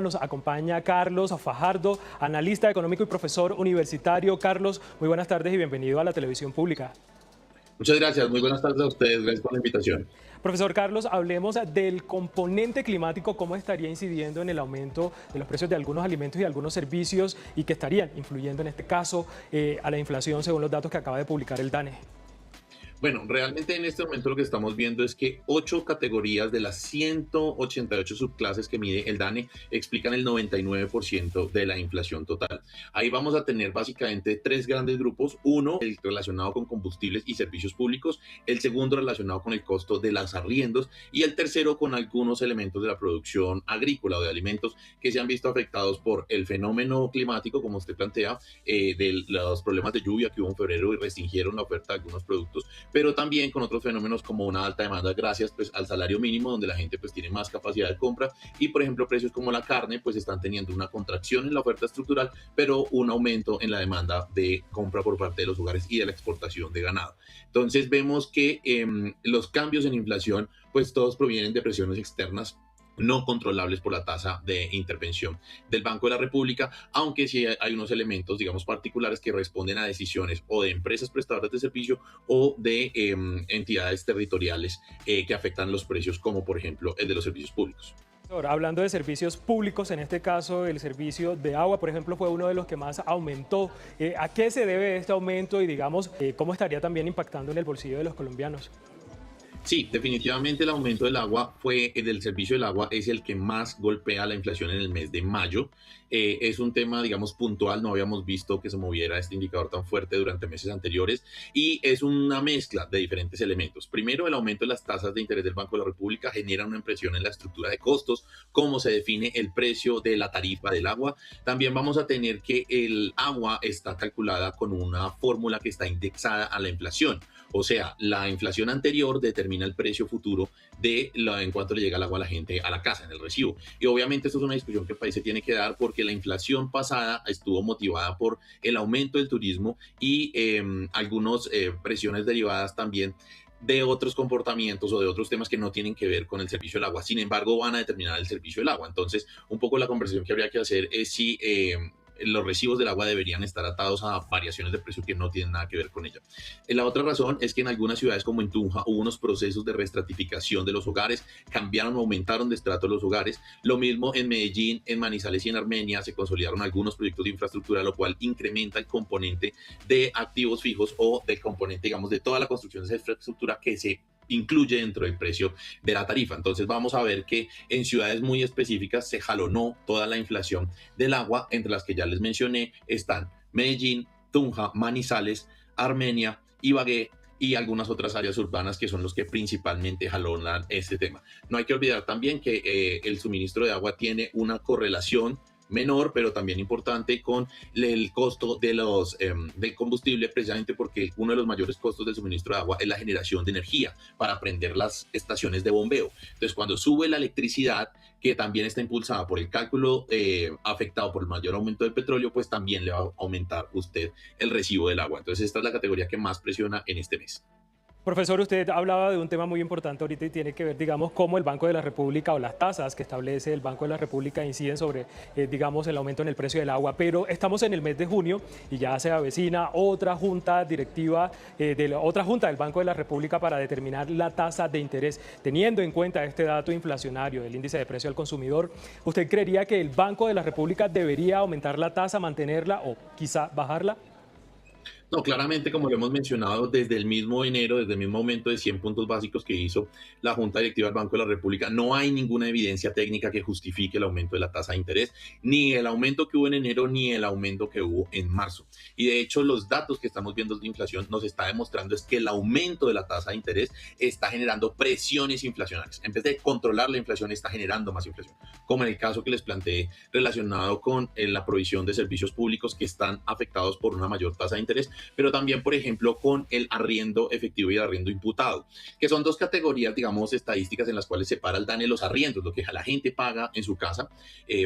Nos acompaña Carlos Fajardo, analista económico y profesor universitario. Carlos, muy buenas tardes y bienvenido a la televisión pública. Muchas gracias, muy buenas tardes a ustedes, gracias por la invitación. Profesor Carlos, hablemos del componente climático, cómo estaría incidiendo en el aumento de los precios de algunos alimentos y algunos servicios y que estarían influyendo en este caso a la inflación según los datos que acaba de publicar el DANE. Bueno, realmente en este momento lo que estamos viendo es que 8 categorías de las 188 subclases que mide el DANE explican el 99% de la inflación total. Ahí vamos a tener básicamente tres grandes grupos. Uno, el relacionado con combustibles y servicios públicos. El segundo, relacionado con el costo de los arriendos. Y el tercero, con algunos elementos de la producción agrícola o de alimentos que se han visto afectados por el fenómeno climático, como usted plantea, de los problemas de lluvia que hubo en febrero y restringieron la oferta de algunos productos, pero también con otros fenómenos como una alta demanda gracias pues al salario mínimo, donde la gente pues tiene más capacidad de compra, y por ejemplo precios como la carne pues están teniendo una contracción en la oferta estructural, pero un aumento en la demanda de compra por parte de los hogares y de la exportación de ganado. Entonces vemos que los cambios en inflación pues todos provienen de presiones externas no controlables por la tasa de intervención del Banco de la República, aunque sí hay unos elementos, digamos, particulares que responden a decisiones o de empresas prestadoras de servicio o de entidades territoriales que afectan los precios, como por ejemplo el de los servicios públicos. Ahora, hablando de servicios públicos, en este caso el servicio de agua, por ejemplo, fue uno de los que más aumentó. ¿A qué se debe este aumento y, digamos, cómo estaría también impactando en el bolsillo de los colombianos? Sí, definitivamente el aumento del agua fue el del servicio del agua, es el que más golpea la inflación en el mes de mayo. Es un tema, digamos, puntual, no habíamos visto que se moviera este indicador tan fuerte durante meses anteriores, y es una mezcla de diferentes elementos. Primero, el aumento de las tasas de interés del Banco de la República genera una impresión en la estructura de costos, cómo se define el precio de la tarifa del agua. También vamos a tener que el agua está calculada con una fórmula que está indexada a la inflación. O sea, la inflación anterior determina el precio futuro en cuanto le llega el agua a la gente a la casa, en el recibo. Y obviamente esto es una discusión que el país se tiene que dar, porque la inflación pasada estuvo motivada por el aumento del turismo y algunas presiones derivadas también de otros comportamientos o de otros temas que no tienen que ver con el servicio del agua. Sin embargo, van a determinar el servicio del agua. Entonces, un poco la conversación que habría que hacer es si los recibos del agua deberían estar atados a variaciones de precio que no tienen nada que ver con ella. La otra razón es que en algunas ciudades como en Tunja hubo unos procesos de reestratificación de los hogares, cambiaron o aumentaron de estrato los hogares. Lo mismo en Medellín, en Manizales y en Armenia se consolidaron algunos proyectos de infraestructura, lo cual incrementa el componente de activos fijos o del componente, digamos, de toda la construcción de esa infraestructura que se incluye dentro del precio de la tarifa. Entonces vamos a ver que en ciudades muy específicas se jalonó toda la inflación del agua, entre las que ya les mencioné están Medellín, Tunja, Manizales, Armenia, Ibagué y algunas otras áreas urbanas que son los que principalmente jalonan este tema. No hay que olvidar también que el suministro de agua tiene una correlación menor, pero también importante, con el costo del combustible, precisamente porque uno de los mayores costos del suministro de agua es la generación de energía para prender las estaciones de bombeo. Entonces, cuando sube la electricidad, que también está impulsada por el cálculo afectado por el mayor aumento del petróleo, pues también le va a aumentar usted el recibo del agua. Entonces, esta es la categoría que más presiona en este mes. Profesor, usted hablaba de un tema muy importante ahorita y tiene que ver, digamos, cómo el Banco de la República o las tasas que establece el Banco de la República inciden sobre, digamos, el aumento en el precio del agua. Pero estamos en el mes de junio y ya se avecina otra junta directiva otra junta del Banco de la República para determinar la tasa de interés. Teniendo en cuenta este dato inflacionario del índice de precio al consumidor, ¿usted creería que el Banco de la República debería aumentar la tasa, mantenerla o quizá bajarla? No, claramente, como lo hemos mencionado, desde el mismo enero, desde el mismo aumento de 100 puntos básicos que hizo la Junta Directiva del Banco de la República, no hay ninguna evidencia técnica que justifique el aumento de la tasa de interés, ni el aumento que hubo en enero, ni el aumento que hubo en marzo. Y de hecho, los datos que estamos viendo de inflación nos está demostrando es que el aumento de la tasa de interés está generando presiones inflacionarias. En vez de controlar la inflación, está generando más inflación, como en el caso que les planteé relacionado con la provisión de servicios públicos que están afectados por una mayor tasa de interés, pero también, por ejemplo, con el arriendo efectivo y el arriendo imputado, que son dos categorías, digamos, estadísticas en las cuales separa el DANE los arriendos, lo que la gente paga en su casa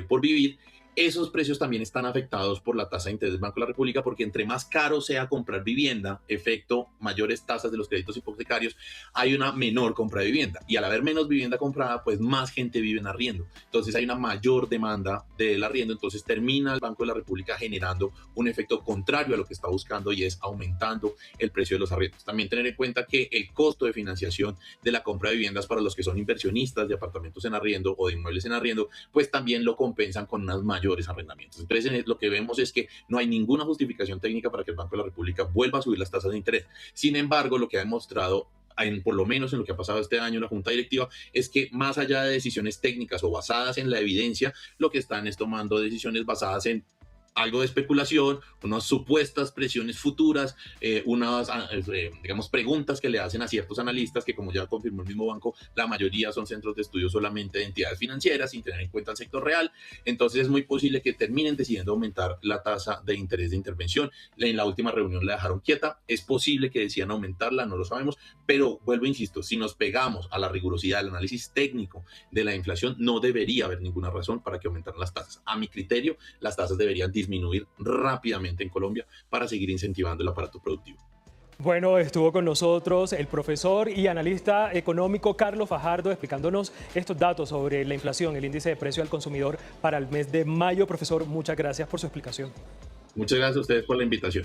por vivir, esos precios también están afectados por la tasa de interés del Banco de la República, porque entre más caro sea comprar vivienda, efecto mayores tasas de los créditos hipotecarios, hay una menor compra de vivienda. Y al haber menos vivienda comprada, pues más gente vive en arriendo. Entonces hay una mayor demanda del arriendo. Entonces termina el Banco de la República generando un efecto contrario a lo que está buscando, y es aumentando el precio de los arriendos. También tener en cuenta que el costo de financiación de la compra de viviendas para los que son inversionistas de apartamentos en arriendo o de inmuebles en arriendo, pues también lo compensan con unas mayores arrendamientos. Entonces, lo que vemos es que no hay ninguna justificación técnica para que el Banco de la República vuelva a subir las tasas de interés. Sin embargo, lo que ha demostrado, por lo menos en lo que ha pasado este año en la Junta Directiva, es que más allá de decisiones técnicas o basadas en la evidencia, lo que están es tomando decisiones basadas en algo de especulación, unas supuestas presiones futuras, digamos, preguntas que le hacen a ciertos analistas que, como ya confirmó el mismo banco, la mayoría son centros de estudio solamente de entidades financieras, sin tener en cuenta el sector real. Entonces es muy posible que terminen decidiendo aumentar la tasa de interés de intervención. En la última reunión la dejaron quieta, es posible que decidan aumentarla, no lo sabemos, pero vuelvo, insisto, si nos pegamos a la rigurosidad del análisis técnico de la inflación, no debería haber ninguna razón para que aumentaran las tasas. A mi criterio, las tasas deberían disminuir rápidamente en Colombia para seguir incentivando el aparato productivo. Bueno, estuvo con nosotros el profesor y analista económico Carlos Fajardo explicándonos estos datos sobre la inflación, el índice de precio al consumidor para el mes de mayo. Profesor, muchas gracias por su explicación. Muchas gracias a ustedes por la invitación.